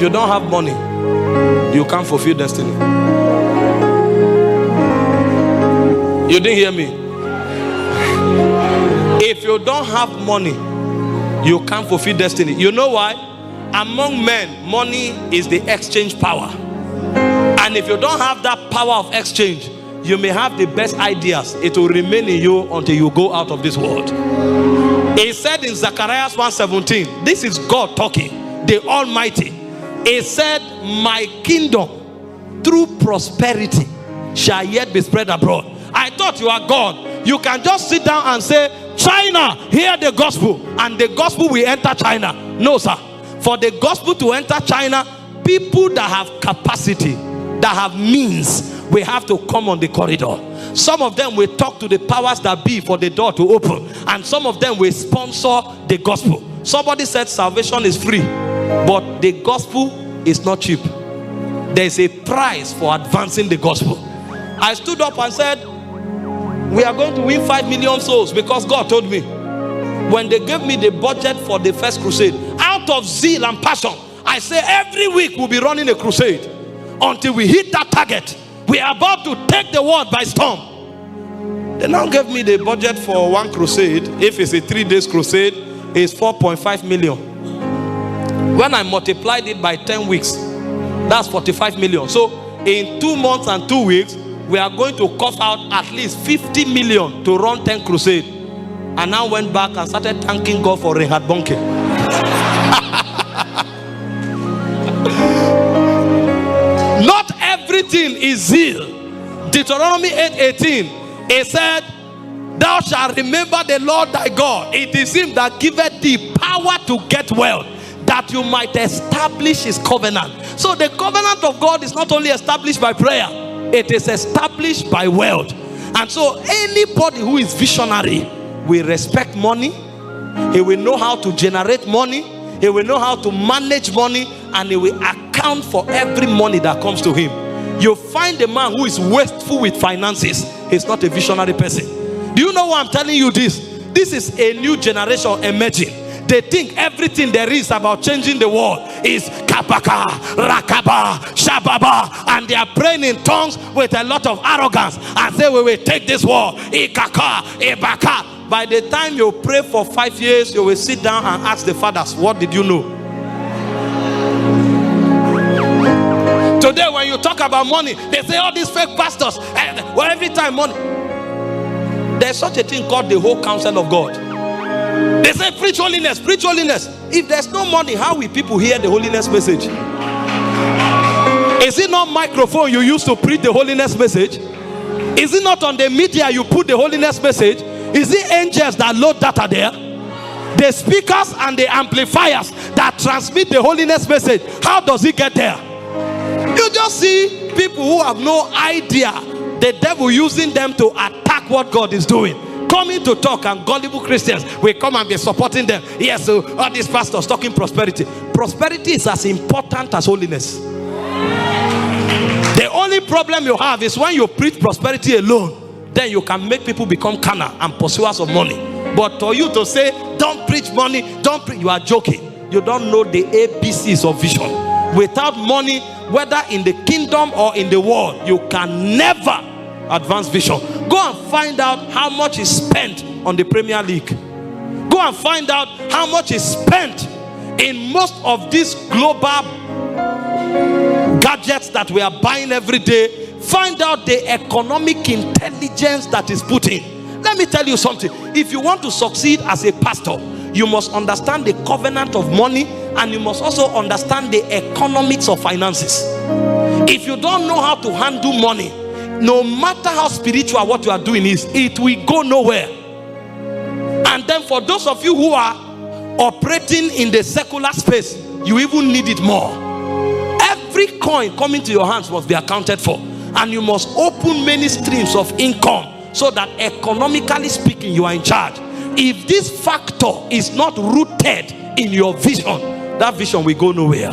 you don't have money, you can't fulfill destiny. You didn't hear me? If you don't have money, you can't fulfill destiny. You know why? Among men, money is the exchange power. And if you don't have that power of exchange, you may have the best ideas. It will remain in you until you go out of this world. He said in Zechariah 1:17, this is God talking, the Almighty. He said, my kingdom through prosperity shall yet be spread abroad. I thought you are God. You can just sit down and say, China, hear the gospel, and the gospel will enter China. No, sir. For the gospel to enter China, people that have capacity, that have means, we have to come on the corridor. Some of them will talk to the powers that be for the door to open, and some of them will sponsor the gospel. Somebody said salvation is free, but the gospel is not cheap. There is a price for advancing the gospel. I stood up and said, we are going to win 5 million souls, because God told me. When they gave me the budget for the first crusade, out of zeal and passion, I say every week we'll be running a crusade until we hit that target. We are about to take the world by storm. They now gave me the budget for one crusade. If it's a 3 days crusade, it's 4.5 million. When I multiplied it by 10 weeks, that's 45 million. So in 2 months and 2 weeks, we are going to cough out at least 50 million to run 10 crusades. And now went back and started thanking God for Reinhard Bonke. Not everything is zeal. Deuteronomy 8:18, it said, thou shalt remember the Lord thy God. It is him that giveth thee power to get wealth, that you might establish his covenant. So the covenant of God is not only established by prayer, it is established by wealth. And so anybody who is visionary will respect money. He will know how to generate money. He will know how to manage money, and he will account for every money that comes to him. You find a man who is wasteful with finances, he's not a visionary person. Do you know why I'm telling you this? This is a new generation emerging. They think everything there is about changing the world is kapaka, rakaba, shababa, and they are praying in tongues with a lot of arrogance and say, we will take this world, ikaka, ibaka. By the time you pray for 5 years, you will sit down and ask the fathers, what did you know? Today when you talk about money, they say all these fake pastors, and well, every time money. There's such a thing called the whole counsel of God. They say preach holiness, preach holiness. If there's no money, how will people hear the holiness message? Is it not microphone you use to preach the holiness message? Is it not on the media you put the holiness message? Is it angels that load data there? The speakers and the amplifiers that transmit the holiness message, how does it get there? You just see people who have no idea, the devil using them to attack what God is doing, coming to talk, and gullible Christians will come and be supporting them. Yes, so all these pastors talking prosperity. Prosperity is as important as holiness. The only problem you have is when you preach prosperity alone, then you can make people become carnal and pursuers of money. But for you to say, don't preach money, don't preach, you are joking. You don't know the ABCs of vision. Without money, whether in the kingdom or in the world, you can never advance vision. Go and find out how much is spent on the Premier League. Go and find out how much is spent in most of these global gadgets that we are buying every day. Find out the economic intelligence that is put in. Let me tell you something. If you want to succeed as a pastor, you must understand the covenant of money, and you must also understand the economics of finances. If you don't know how to handle money, no matter how spiritual what you are doing is, it will go nowhere. And then for those of you who are operating in the secular space, you even need it more. Every coin coming to your hands must be accounted for, and you must open many streams of income so that economically speaking you are in charge. If this factor is not rooted in your vision, that vision will go nowhere.